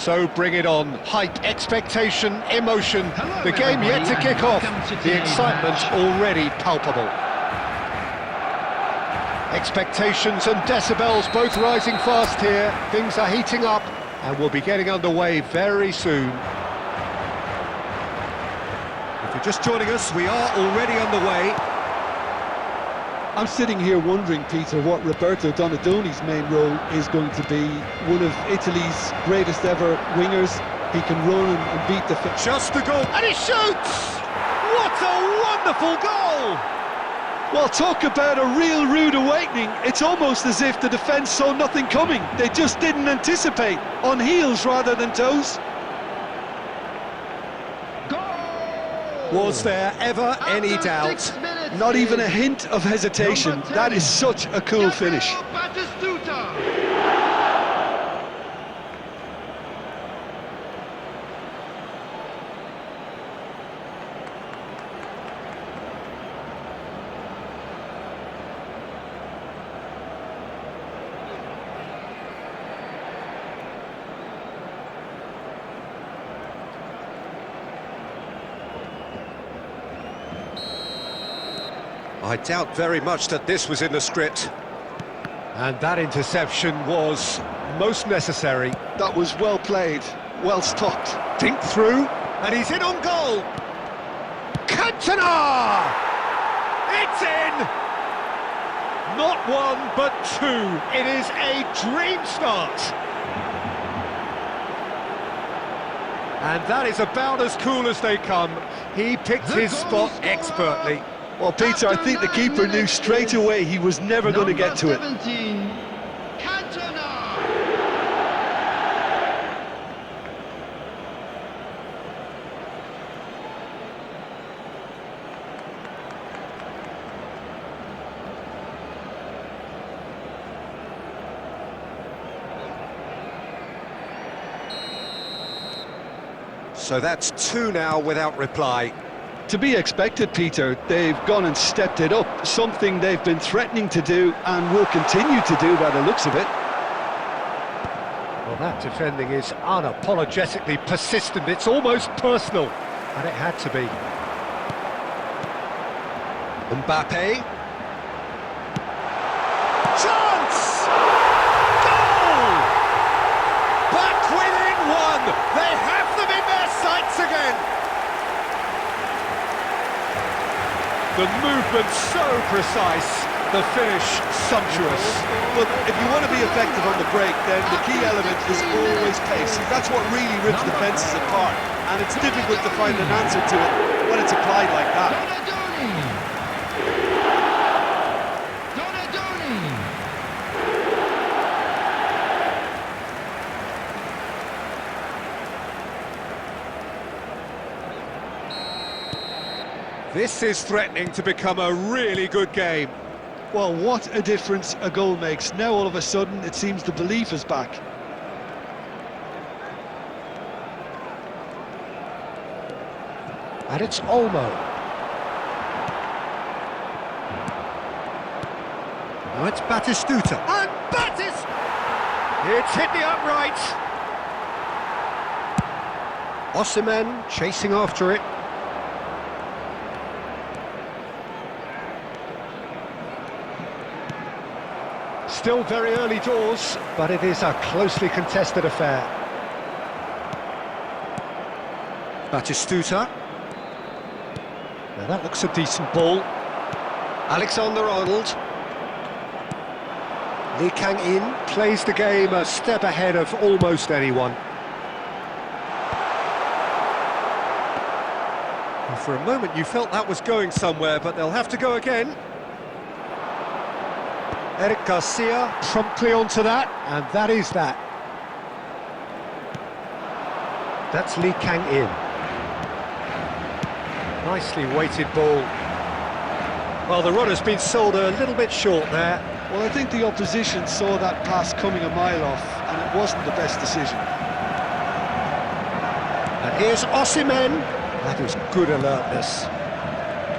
So bring it on. Hype, expectation, emotion. Hello, The game yet to everybody, kick off. welcome to The today's excitement match. already palpable. Expectations and decibels both rising fast here. Things are heating up and we'll be getting underway very soon. If you're just joining us, we are already underway. I'm sitting here wondering, Peter, what Roberto Donadoni's main role is going to be. One of Italy's greatest ever wingers. He can run and beat the... Just the goal, and he shoots! What a wonderful goal! Well, talk about a real rude awakening. It's almost as if the defence saw nothing coming. They just didn't anticipate. On heels rather than toes. Was there ever any doubt? Not even a hint of hesitation. That is such a cool finish. I doubt very much that this was in the script. And that interception was most necessary. That was well played, well stopped. Dink through, and he's in on goal. Cantona! It's in! Not one, but two. It is a dream start. And that is about as cool as they come. He picked his spot expertly. Well, Peter, I think the keeper knew straight away he was never going to get to it. 17, Cantona. So that's two now without reply. To be expected, Peter. They've gone and stepped it up, something they've been threatening to do and will continue to do by the looks of it. Well, that defending is unapologetically persistent. It's almost personal, and it had to be. Mbappe. Chance! Goal! Back within one! They have them in their sights again! The movement so precise, the finish sumptuous. But if you want to be effective on the break, then the key element is always pace. That's what really rips defences apart, and it's difficult to find an answer to it when it's applied like that. This is threatening to become a really good game. Well, what a difference a goal makes. Now all of a sudden it seems the belief is back. And it's Olmo. Now it's Batistuta. And It's hit the upright. Osimhen chasing after it. Still very early doors, but it is a closely contested affair. Batistuta. Now that looks a decent ball. Alexander-Arnold. Lee Kang-in plays the game a step ahead of almost anyone. And for a moment you felt that was going somewhere, but they'll have to go again. Eric Garcia promptly onto that, and that is that. That's Lee Kang-in. Nicely weighted ball. Well, the run has been sold a little bit short there. Well, I think the opposition saw that pass coming a mile off, and it wasn't the best decision. And here's Osimhen. That is good alertness.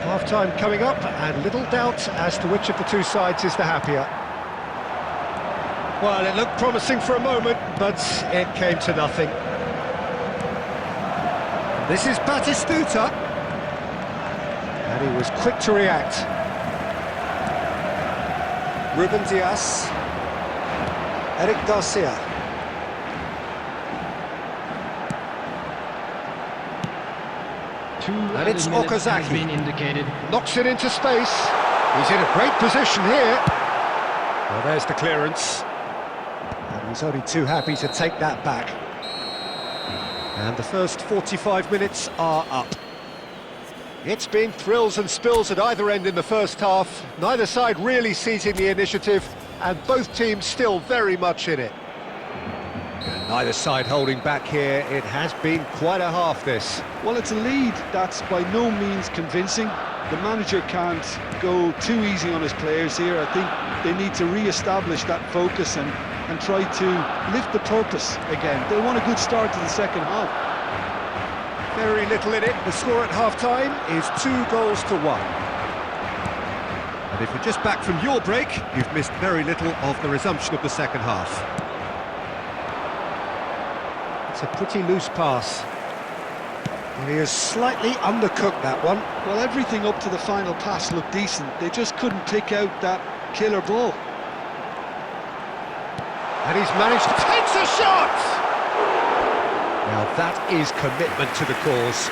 Half-time coming up, and little doubt as to which of the two sides is the happier. Well, it looked promising for a moment, but it came to nothing. This is Batistuta. And he was quick to react. Ruben Dias. Eric Garcia. And it's Okazaki. Been indicated. Knocks it into space. He's in a great position here. Well, there's the clearance. And he's only too happy to take that back. And the first 45 minutes are up. It's been thrills and spills at either end in the first half. Neither side really seizing the initiative, and both teams still very much in it. And neither side holding back here. It has been quite a half, this. Well, it's a lead that's by no means convincing. The manager can't go too easy on his players here. I think they need to re-establish that focus and try to lift the purpose again. They want a good start to the second half. Very little in it. The score at half-time is 2-1. And if you're just back from your break, you've missed very little of the resumption of the second half. It's a pretty loose pass. And he has slightly undercooked that one. Well, everything up to the final pass looked decent. They just couldn't pick out that killer ball. And he's managed to take a shot! Now that is commitment to the cause.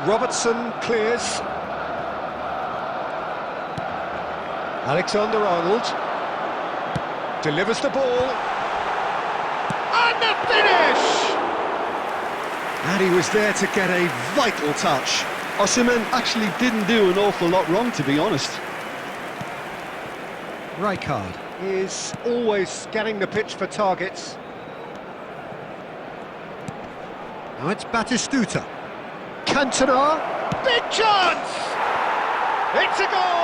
Robertson clears. Alexander-Arnold delivers the ball. And the finish! And he was there to get a vital touch. Osimhen actually didn't do an awful lot wrong, to be honest. Rijkaard is always scanning the pitch for targets. Now it's Batistuta. Cantona, big chance! It's a goal!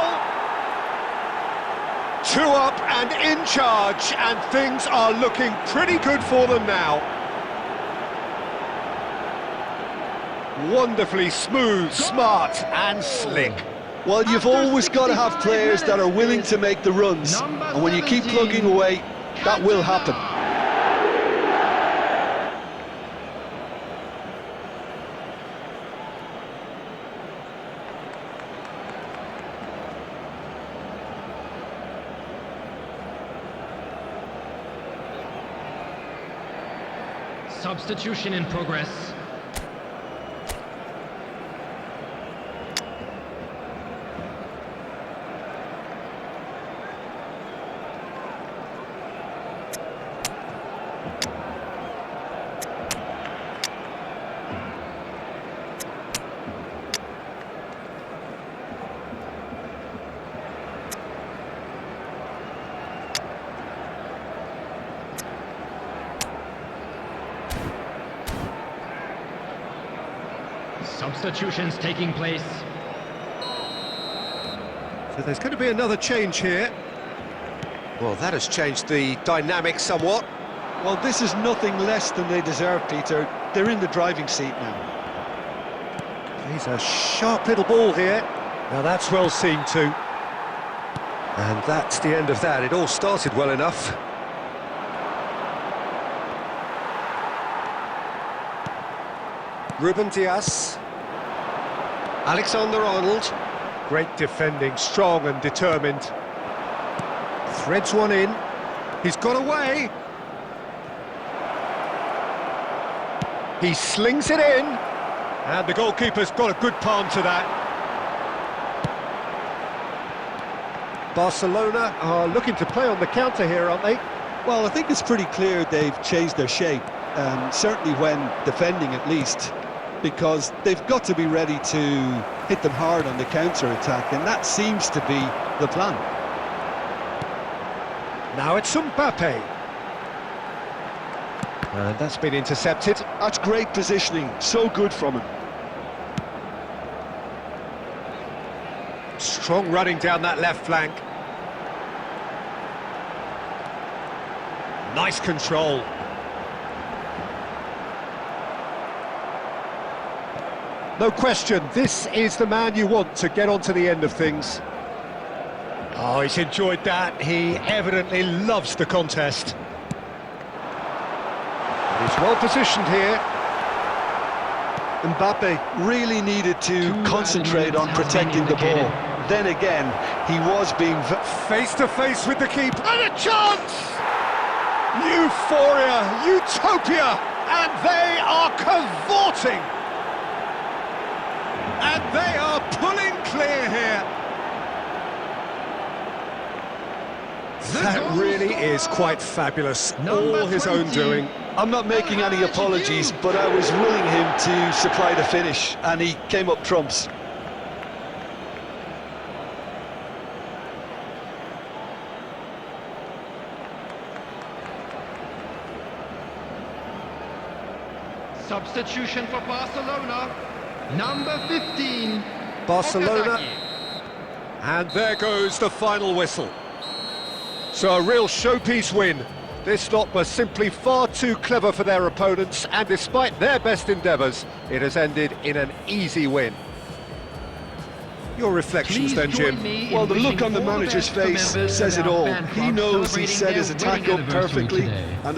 2 up and in charge, and things are looking pretty good for them now. Wonderfully smooth, smart and slick. Well, you've always got to have players that are willing to make the runs, and when you keep plugging away, that will happen. Substitution in progress. Substitutions taking place. So there's going to be another change here. Well, that has changed the dynamic somewhat. Well, this is nothing less than they deserve, Peter. They're in the driving seat now. He's a sharp little ball here. Now that's well seen too. And that's the end of that. It all started well enough. Ruben Dias. Alexander-Arnold. Great defending, strong and determined. Threads one in. He's got away. He slings it in. And the goalkeeper's got a good palm to that. Barcelona are looking to play on the counter here, aren't they? Well, I think it's pretty clear they've changed their shape, certainly when defending at least, because they've got to be ready to hit them hard on the counter-attack, and that seems to be the plan. Now it's Mbappe. And that's been intercepted. That's great positioning, so good from him. Strong running down that left flank. Nice control. No question, this is the man you want to get onto the end of things. Oh, he's enjoyed that. He evidently loves the contest. He's well positioned here. Mbappe really needed to concentrate on protecting the ball. Then again, he was being face to face with the keeper. And a chance! Euphoria, utopia, and they are cavorting. And they are pulling clear here. That really is quite fabulous. All his own doing. I'm not making any apologies, but I was willing him to supply the finish, and he came up trumps. Substitution for Barcelona. Number 15. Barcelona. And there goes the final whistle. So a real showpiece win. This lot was simply far too clever for their opponents, and despite their best endeavours, it has ended in an easy win. Your reflections then, Jim? Well, the look on the manager's face says it all. He knows he set his attack up perfectly, and